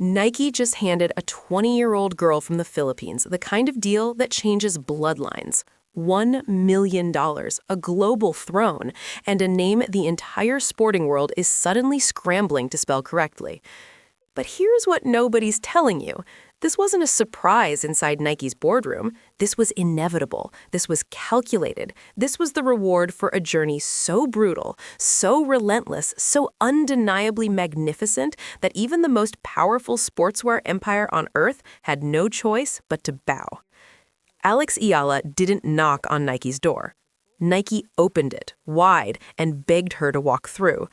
Nike just handed a 20-year-old girl from the Philippines the kind of deal that changes bloodlines. $1 million, a global throne, and a name the entire sporting world is suddenly scrambling to spell correctly. But here's what nobody's telling you. This wasn't a surprise inside Nike's boardroom. This was inevitable. This was calculated. This was the reward for a journey so brutal, so relentless, so undeniably magnificent that even the most powerful sportswear empire on earth had no choice but to bow. Alex Eala didn't knock on Nike's door. Nike opened it wide and begged her to walk through.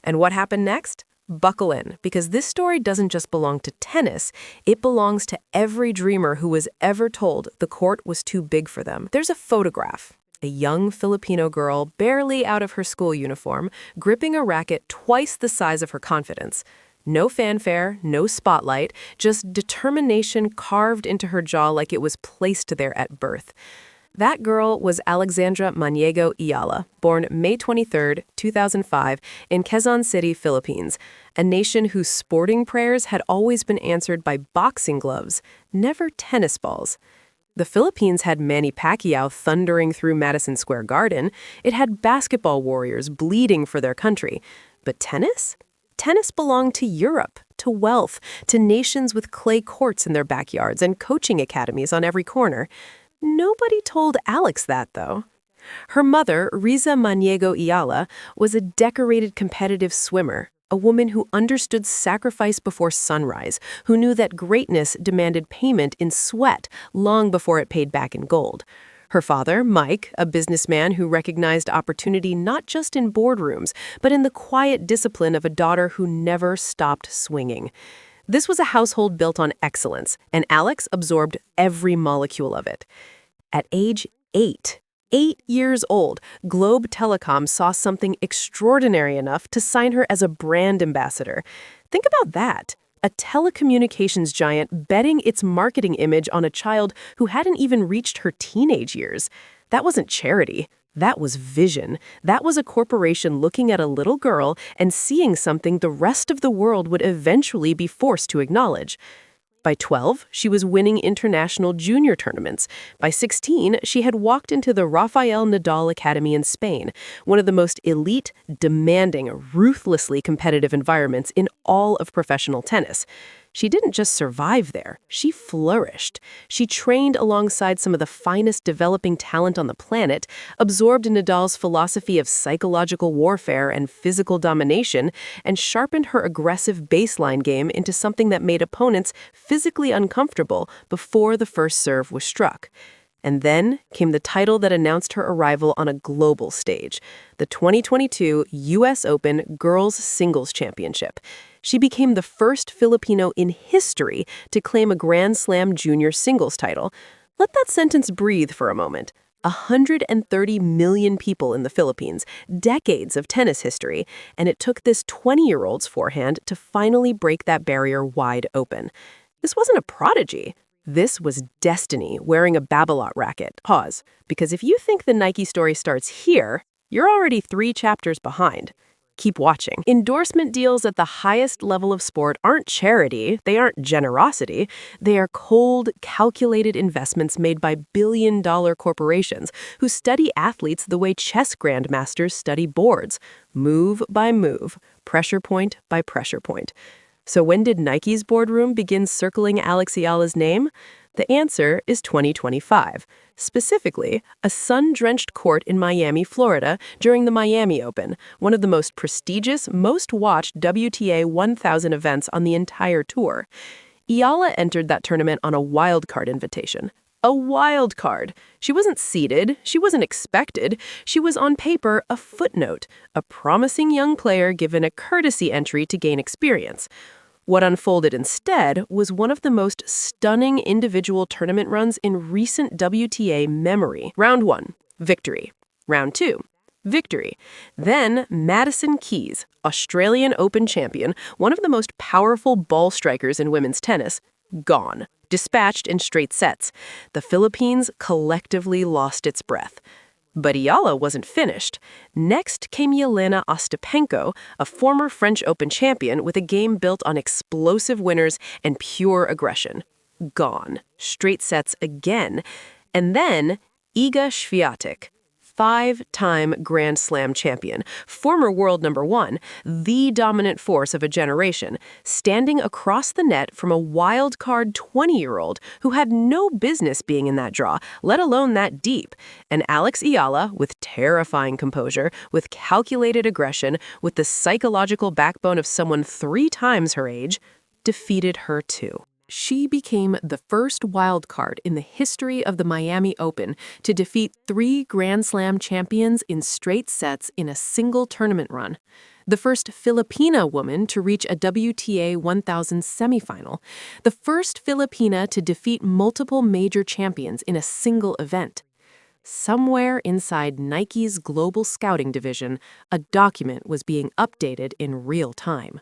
And what happened next? Buckle in, because this story doesn't just belong to tennis, it belongs to every dreamer who was ever told the court was too big for them. There's a photograph, a young Filipino girl barely out of her school uniform, gripping a racket twice the size of her confidence. No fanfare, no spotlight, just determination carved into her jaw like it was placed there at birth. That girl was Alexandra Maniego Eala, born May 23, 2005, in Quezon City, Philippines, a nation whose sporting prayers had always been answered by boxing gloves, never tennis balls. The Philippines had Manny Pacquiao thundering through Madison Square Garden. It had basketball warriors bleeding for their country. But tennis? Tennis belonged to Europe, to wealth, to nations with clay courts in their backyards and coaching academies on every corner. Nobody told Alex that, though. Her mother, Riza Maniego Eala, was a decorated competitive swimmer, a woman who understood sacrifice before sunrise, who knew that greatness demanded payment in sweat long before it paid back in gold. Her father, Mike, a businessman who recognized opportunity not just in boardrooms, but in the quiet discipline of a daughter who never stopped swinging. This was a household built on excellence, and Alex absorbed every molecule of it. At age 8 years old, Globe Telecom saw something extraordinary enough to sign her as a brand ambassador. Think about that. A telecommunications giant betting its marketing image on a child who hadn't even reached her teenage years. That wasn't charity. That was vision. That was a corporation looking at a little girl and seeing something the rest of the world would eventually be forced to acknowledge. By 12, she was winning international junior tournaments. By 16, she had walked into the Rafael Nadal Academy in Spain, one of the most elite, demanding, ruthlessly competitive environments in all of professional tennis. She didn't just survive there, she flourished. She trained alongside some of the finest developing talent on the planet, absorbed Nadal's philosophy of psychological warfare and physical domination, and sharpened her aggressive baseline game into something that made opponents physically uncomfortable before the first serve was struck. And then came the title that announced her arrival on a global stage, the 2022 U.S. Open Girls Singles Championship. She became the first Filipino in history to claim a Grand Slam junior singles title. Let that sentence breathe for a moment. 130 million people in the Philippines, decades of tennis history, and it took this 20-year-old's forehand to finally break that barrier wide open. This wasn't a prodigy. This was destiny wearing a Babolat racket. Pause, because if you think the Nike story starts here, you're already 3 chapters behind. Keep watching. Endorsement deals at the highest level of sport aren't charity, they aren't generosity. They are cold, calculated investments made by billion-dollar corporations who study athletes the way chess grandmasters study boards, move by move, pressure point by pressure point. So when did Nike's boardroom begin circling Alex Eala's name? The answer is 2025. Specifically, a sun-drenched court in Miami, Florida, during the Miami Open, one of the most prestigious, most-watched WTA 1000 events on the entire tour. Eala entered that tournament on a wildcard invitation. A wild card. She wasn't seeded, she wasn't expected, she was on paper a footnote, a promising young player given a courtesy entry to gain experience. What unfolded instead was one of the most stunning individual tournament runs in recent WTA memory. Round 1, victory. Round 2, victory. Then Madison Keys, Australian Open champion, one of the most powerful ball strikers in women's tennis, gone. Dispatched in straight sets. The Philippines collectively lost its breath. But Eala wasn't finished. Next came Jelena Ostapenko, a former French Open champion with a game built on explosive winners and pure aggression. Gone. Straight sets again. And then Iga Świątek, five-time Grand Slam champion, former world number one, the dominant force of a generation, standing across the net from a wild-card 20-year-old who had no business being in that draw, let alone that deep. And Alex Eala, with terrifying composure, with calculated aggression, with the psychological backbone of someone 3 times her age, defeated her too. She became the first wildcard in the history of the Miami Open to defeat 3 Grand Slam champions in straight sets in a single tournament run, the first Filipina woman to reach a WTA 1000 semifinal, the first Filipina to defeat multiple major champions in a single event. Somewhere inside Nike's global scouting division, a document was being updated in real time.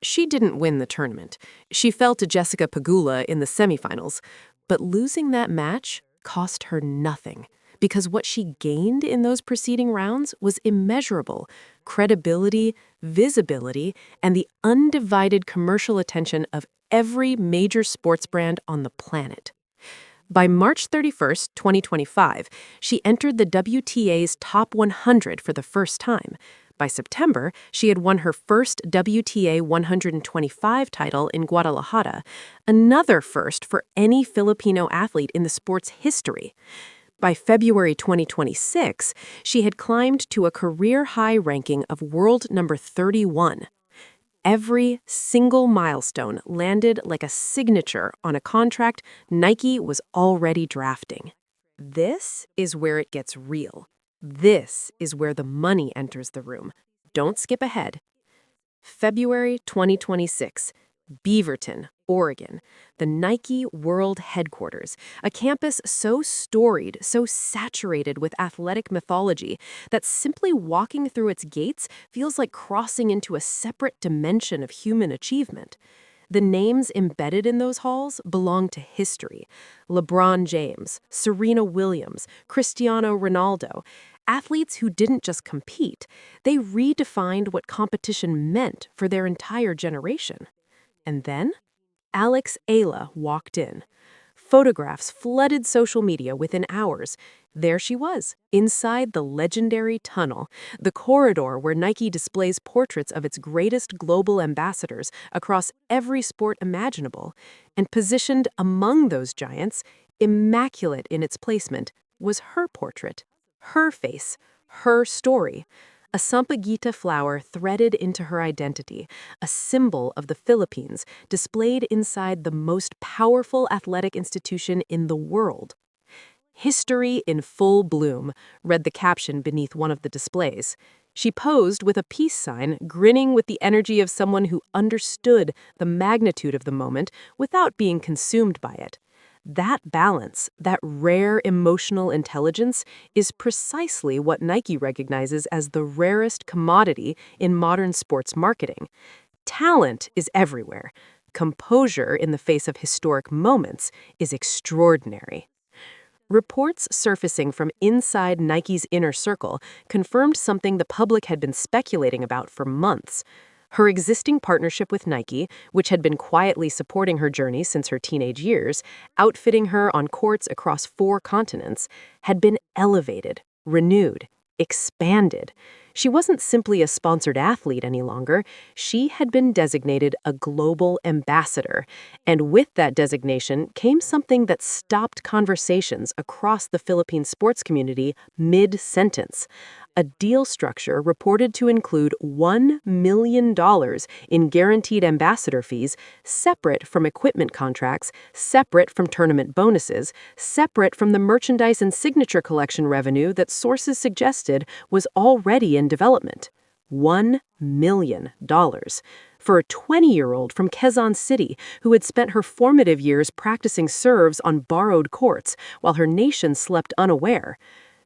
She didn't win the tournament. She fell to Jessica Pegula in the semifinals, but losing that match cost her nothing, because what she gained in those preceding rounds was immeasurable: credibility, visibility, and the undivided commercial attention of every major sports brand on the planet. By March 31st, 2025, she entered the WTA's top 100 for the first time. By September, she had won her first WTA 125 title in Guadalajara, another first for any Filipino athlete in the sport's history. By February 2026, she had climbed to a career-high ranking of world number 31. Every single milestone landed like a signature on a contract Nike was already drafting. This is where it gets real. This is where the money enters the room. Don't skip ahead. February 2026, Beaverton, Oregon, the Nike World Headquarters, a campus so storied, so saturated with athletic mythology that simply walking through its gates feels like crossing into a separate dimension of human achievement. The names embedded in those halls belong to history. LeBron James, Serena Williams, Cristiano Ronaldo, athletes who didn't just compete, they redefined what competition meant for their entire generation. And then, Alex Eala walked in. Photographs flooded social media within hours. There she was, inside the legendary tunnel, the corridor where Nike displays portraits of its greatest global ambassadors across every sport imaginable. And positioned among those giants, immaculate in its placement, was her portrait, her face, her story. A sampaguita flower threaded into her identity, a symbol of the Philippines, displayed inside the most powerful athletic institution in the world. "History in full bloom," read the caption beneath one of the displays. She posed with a peace sign, grinning with the energy of someone who understood the magnitude of the moment without being consumed by it. That balance, that rare emotional intelligence, is precisely what Nike recognizes as the rarest commodity in modern sports marketing. Talent is everywhere. Composure in the face of historic moments is extraordinary. Reports surfacing from inside Nike's inner circle confirmed something the public had been speculating about for months. Her existing partnership with Nike, which had been quietly supporting her journey since her teenage years, outfitting her on courts across 4 continents, had been elevated, renewed, expanded. She wasn't simply a sponsored athlete any longer. She had been designated a global ambassador. And with that designation came something that stopped conversations across the Philippine sports community mid-sentence. A deal structure reported to include $1 million in guaranteed ambassador fees, separate from equipment contracts, separate from tournament bonuses, separate from the merchandise and signature collection revenue that sources suggested was already in development. $1 million. For a 20-year-old from Quezon City who had spent her formative years practicing serves on borrowed courts while her nation slept unaware.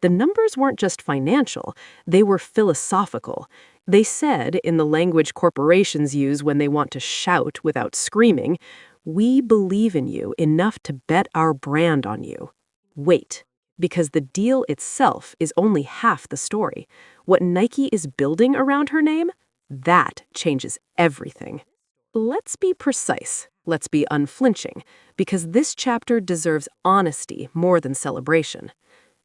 The numbers weren't just financial, they were philosophical. They said, in the language corporations use when they want to shout without screaming, "We believe in you enough to bet our brand on you. Wait, Because the deal itself is only half the story. What Nike is building around her name, that changes everything. Let's be precise. Let's be unflinching, because this chapter deserves honesty more than celebration.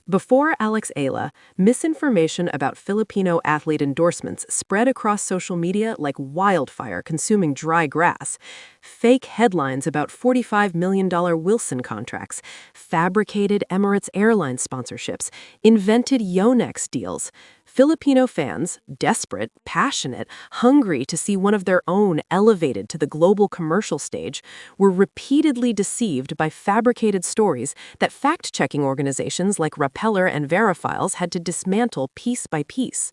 Before Eala, misinformation about Filipino athlete endorsements spread across social media like wildfire consuming dry grass. Fake headlines about $45 million Wilson contracts, fabricated Emirates Airline sponsorships, invented Yonex deals. Filipino fans, desperate, passionate, hungry to see one of their own elevated to the global commercial stage, were repeatedly deceived by fabricated stories that fact-checking organizations like Rappeller and Verifiles had to dismantle piece by piece.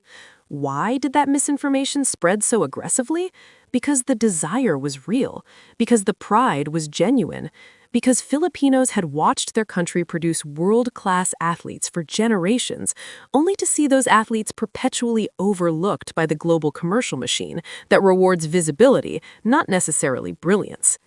Why did that misinformation spread so aggressively? Because the desire was real, because the pride was genuine, because Filipinos had watched their country produce world-class athletes for generations, only to see those athletes perpetually overlooked by the global commercial machine that rewards visibility, not necessarily brilliance.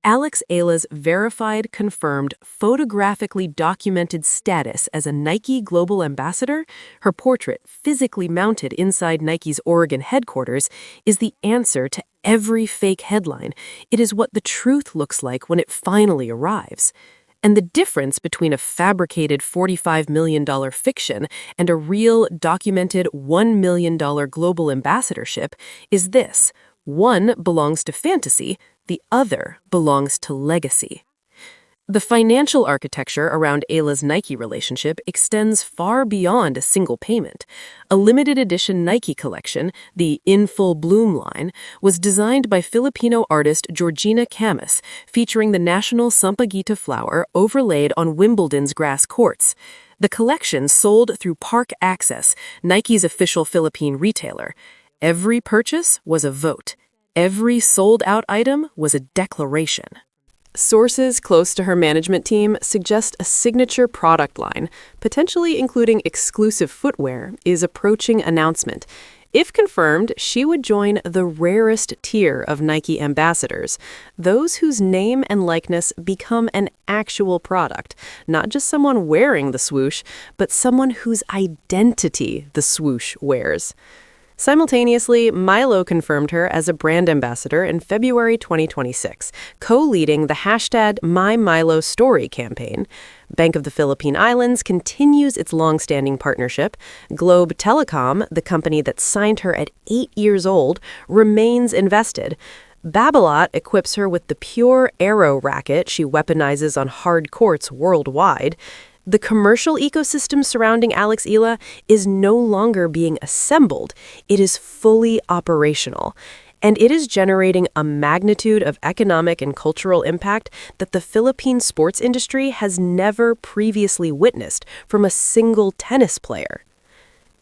Eala's verified, confirmed, photographically documented status as a Nike global ambassador, her portrait physically mounted inside Nike's Oregon headquarters, is the answer to every fake headline. It is what the truth looks like when it finally arrives. And the difference between a fabricated $45 million fiction and a real, documented $1 million global ambassadorship is this. One belongs to fantasy, the other belongs to legacy. The financial architecture around Eala's Nike relationship extends far beyond a single payment. A limited edition Nike collection, the In Full Bloom line, was designed by Filipino artist Georgina Camus, featuring the national sampaguita flower overlaid on Wimbledon's grass courts. The collection sold through Park Access, Nike's official Philippine retailer. Every purchase was a vote. Every sold-out item was a declaration. Sources close to her management team suggest a signature product line, potentially including exclusive footwear, is approaching announcement. If confirmed, she would join the rarest tier of Nike ambassadors, those whose name and likeness become an actual product, not just someone wearing the swoosh, but someone whose identity the swoosh wears. Simultaneously, Milo confirmed her as a brand ambassador in February 2026, co-leading the hashtag #MyMiloStory campaign. Bank of the Philippine Islands continues its long-standing partnership. Globe Telecom, the company that signed her at 8 years old, remains invested. Babolat equips her with the pure arrow racket she weaponizes on hard courts worldwide. The commercial ecosystem surrounding Eala is no longer being assembled. It is fully operational. And it is generating a magnitude of economic and cultural impact that the Philippine sports industry has never previously witnessed from a single tennis player.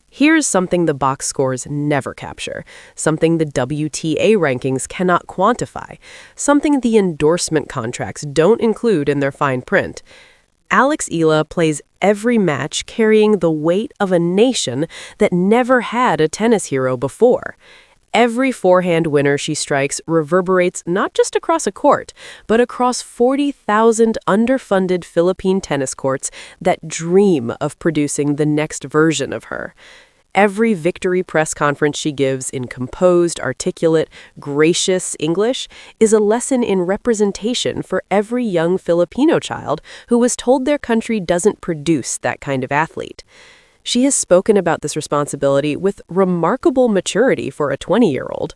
Here's something the box scores never capture, something the WTA rankings cannot quantify, something the endorsement contracts don't include in their fine print. Eala plays every match carrying the weight of a nation that never had a tennis hero before. Every forehand winner she strikes reverberates not just across a court, but across 40,000 underfunded Philippine tennis courts that dream of producing the next version of her. Every victory press conference she gives in composed, articulate, gracious English is a lesson in representation for every young Filipino child who was told their country doesn't produce that kind of athlete. She has spoken about this responsibility with remarkable maturity for a 20-year-old.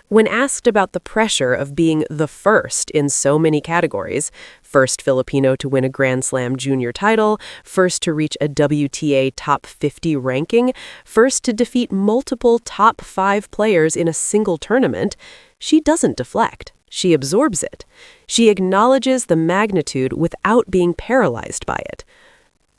When asked about the pressure of being the first in so many categories, first Filipino to win a Grand Slam junior title, first to reach a WTA top 50 ranking, first to defeat multiple top 5 players in a single tournament, she doesn't deflect. She absorbs it. She acknowledges the magnitude without being paralyzed by it.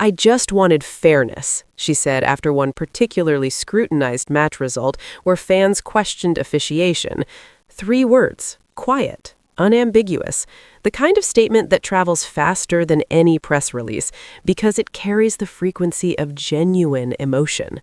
"I just wanted fairness," she said after one particularly scrutinized match result where fans questioned officiation. 3 words: quiet, unambiguous, the kind of statement that travels faster than any press release because it carries the frequency of genuine emotion.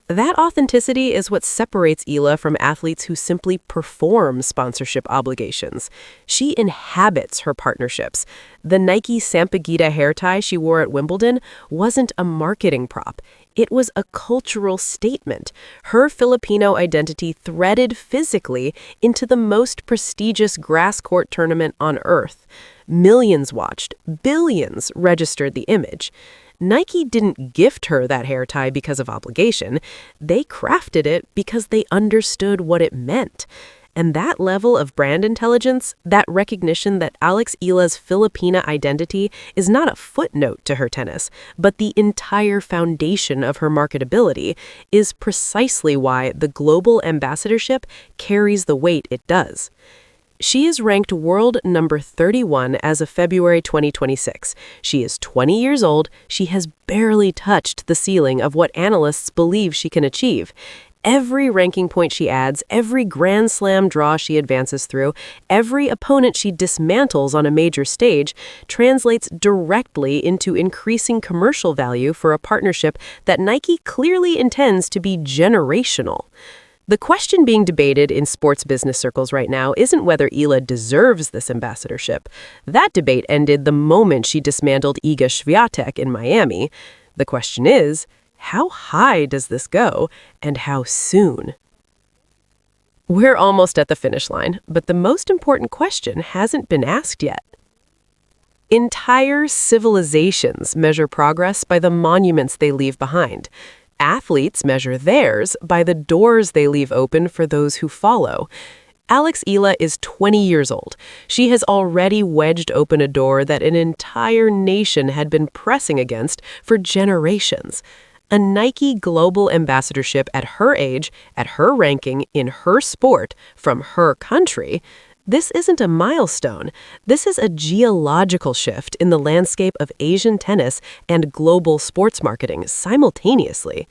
That authenticity is what separates Eala from athletes who simply perform sponsorship obligations. She inhabits her partnerships. The Nike Sampaguita hair tie she wore at Wimbledon wasn't a marketing prop. It was a cultural statement. Her Filipino identity threaded physically into the most prestigious grass court tournament on earth. Millions watched, billions registered the image. Nike didn't gift her that hair tie because of obligation. They crafted it because they understood what it meant. And that level of brand intelligence, that recognition that Eala's Filipina identity is not a footnote to her tennis, but the entire foundation of her marketability, is precisely why the global ambassadorship carries the weight it does. She is ranked world number 31 as of February 2026. She is 20 years old. She has barely touched the ceiling of what analysts believe she can achieve. Every ranking point she adds, every Grand Slam draw she advances through, every opponent she dismantles on a major stage translates directly into increasing commercial value for a partnership that Nike clearly intends to be generational. The question being debated in sports business circles right now isn't whether Eala deserves this ambassadorship. That debate ended the moment she dismantled Iga Świątek in Miami. The question is, how high does this go, and how soon? We're almost at the finish line, but the most important question hasn't been asked yet. Entire civilizations measure progress by the monuments they leave behind. Athletes measure theirs by the doors they leave open for those who follow. Eala is 20 years old. She has already wedged open a door that an entire nation had been pressing against for generations. A Nike global ambassadorship at her age, at her ranking, in her sport, from her country. This isn't a milestone. This is a geological shift in the landscape of Asian tennis and global sports marketing simultaneously.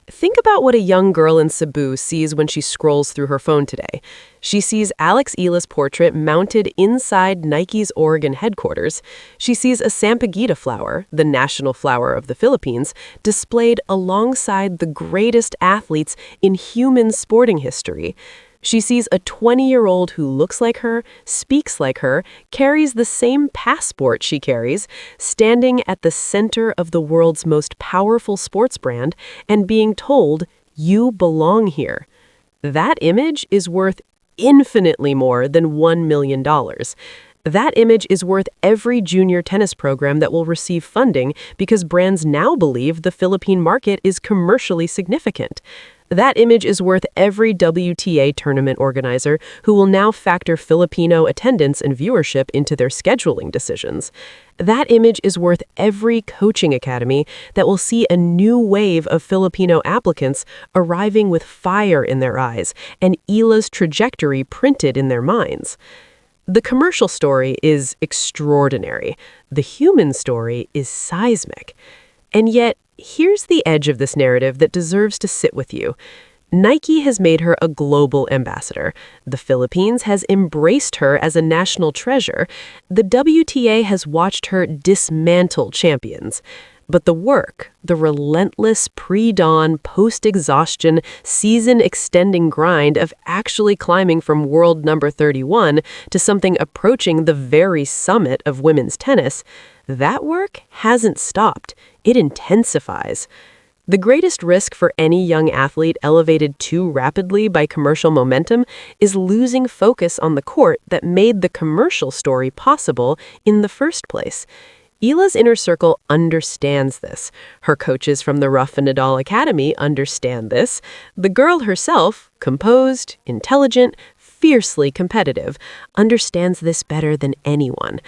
Think about what a young girl in Cebu sees when she scrolls through her phone today. She sees Eala's portrait mounted inside Nike's Oregon headquarters. She sees a Sampaguita flower, the national flower of the Philippines, displayed alongside the greatest athletes in human sporting history. She sees a 20-year-old who looks like her, speaks like her, carries the same passport she carries, standing at the center of the world's most powerful sports brand and being told, "You belong here." That image is worth infinitely more than $1 million. That image is worth every junior tennis program that will receive funding because brands now believe the Philippine market is commercially significant. That image is worth every WTA tournament organizer who will now factor Filipino attendance and viewership into their scheduling decisions. That image is worth every coaching academy that will see a new wave of Filipino applicants arriving with fire in their eyes and Eala's trajectory printed in their minds. The commercial story is extraordinary. The human story is seismic. And yet, here's the edge of this narrative that deserves to sit with you. Nike has made her a global ambassador. The Philippines has embraced her as a national treasure. The WTA has watched her dismantle champions. But the work, the relentless pre-dawn, post-exhaustion, season-extending grind of actually climbing from world number 31 to something approaching the very summit of women's tennis, that work hasn't stopped. It intensifies. The greatest risk for any young athlete elevated too rapidly by commercial momentum is losing focus on the court that made the commercial story possible in the first place. Eala's inner circle understands this. Her coaches from the Rafa Nadal Academy understand this. The girl herself, composed, intelligent, fiercely competitive, understands this better than anyone.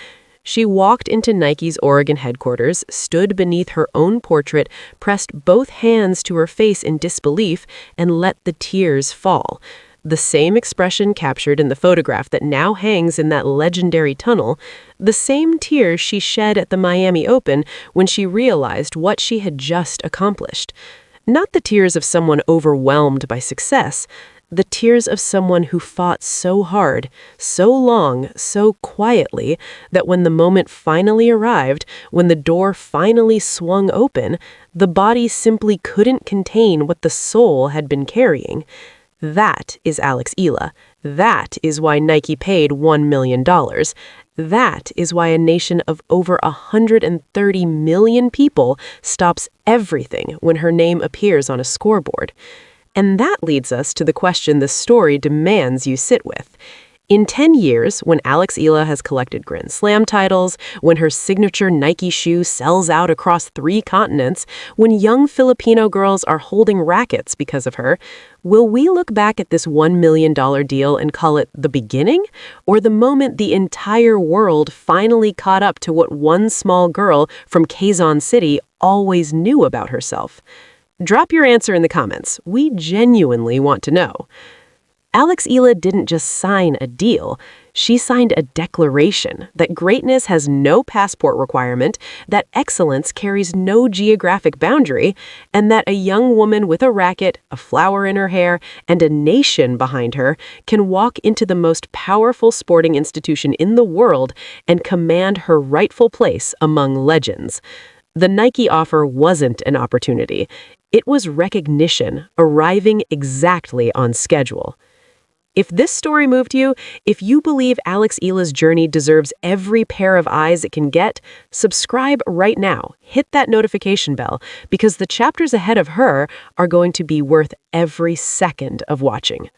She walked into Nike's Oregon headquarters, stood beneath her own portrait, pressed both hands to her face in disbelief, and let the tears fall. The same expression captured in the photograph that now hangs in that legendary tunnel, the same tears she shed at the Miami Open when she realized what she had just accomplished. Not the tears of someone overwhelmed by success, the tears of someone who fought so hard, so long, so quietly, that when the moment finally arrived, when the door finally swung open, the body simply couldn't contain what the soul had been carrying. That is Alex Eala. That is why Nike paid $1 million. That is why a nation of over 130 million people stops everything when her name appears on a scoreboard. And that leads us to the question this story demands you sit with. In 10 years, when Alex Eala has collected Grand Slam titles, when her signature Nike shoe sells out across 3 continents, when young Filipino girls are holding rackets because of her, will we look back at this $1 million deal and call it the beginning, or the moment the entire world finally caught up to what one small girl from Quezon City always knew about herself? Drop your answer in the comments. We genuinely want to know. Alex Eala didn't just sign a deal. She signed a declaration that greatness has no passport requirement, that excellence carries no geographic boundary, and that a young woman with a racket, a flower in her hair, and a nation behind her can walk into the most powerful sporting institution in the world and command her rightful place among legends. The Nike offer wasn't an opportunity. It was recognition, arriving exactly on schedule. If this story moved you, if you believe Alex Eala's journey deserves every pair of eyes it can get, subscribe right now. Hit that notification bell, because the chapters ahead of her are going to be worth every second of watching.